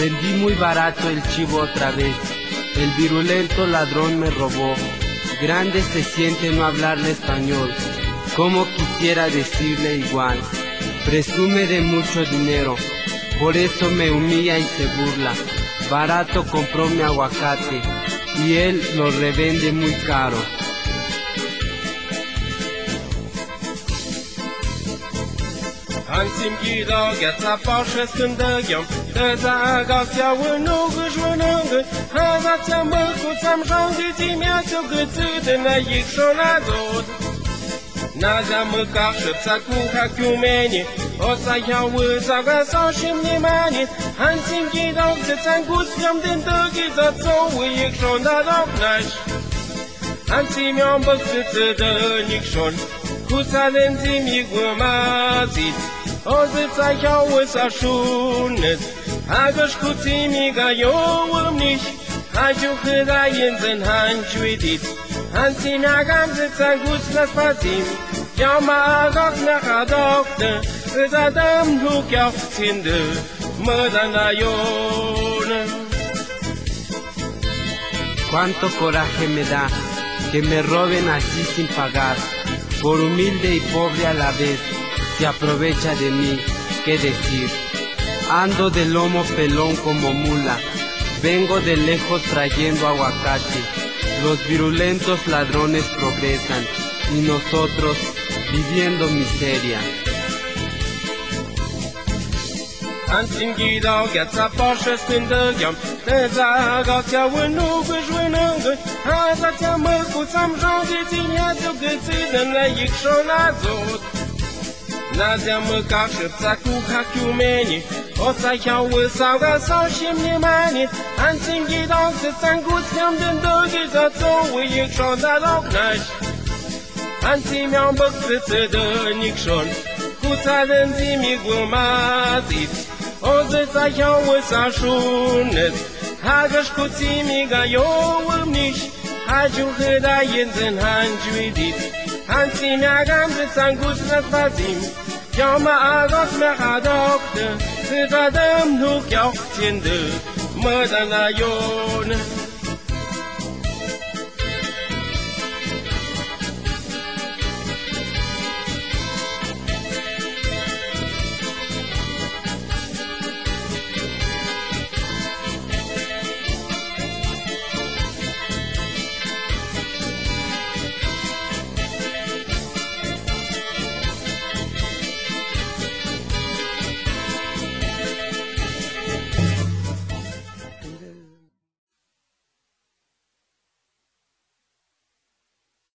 Vendí muy barato el chivo otra vez, el virulento ladrón me robó. Grande se siente no hablarle español, como quisiera decirle igual. Presume de mucho dinero, por eso me humilla y se burla. Barato compró mi aguacate, y él lo revende muy caro. Ansim gida gata pasha skandagam Tata gafya wnugu jwunungu Haza tsambuku tsamzhangi timya tugutsude na yikshona dod Naza mukasha tsakuha kumeni Osa yawu zaga sashim nimani Ansim gida gata tsangusyam dindugi zatsowu yikshona dognash Ansim yambuk tsutsude nikshon Kutalen zimi gwamazit Ozyca jałłysa szunet Agasz kutimi gajołym niś Hadziuchy da jędzen hańczwidit Hancimiagam zyca gucna spazim Jama agok na hadokte Zadam lukiał cindy Mădana yone Cuánto coraje me da que me roben así sin pagar. Por humilde y pobre a la vez, se aprovecha de mí, qué decir. Ando de lomo pelón como mula, vengo de lejos trayendo aguacate. Los virulentos ladrones progresan y nosotros viviendo miseria. Ansim gida gata pasha skandagam Tata gafya wnugu jwunungu Haza tsambuku tsamzhangi timya tugutsude na yikshona dod Nazia măcașă tsakuha kumeni Osa yawu sauga sashim nimani Ansim gida gata tsangusyam dindugi zatsowu yikshona dognash Ansim yambuk tsutsude nikshon Kutalen zimi gwamazit Ozyca jałłysa szunet Hagasz kutimi gajołym niś Hadziuchy da jędzen hańczwidit Hancimiagam zycan gusna spazim Jama agos me hadokte Zadam lukiał cindy Mădana yone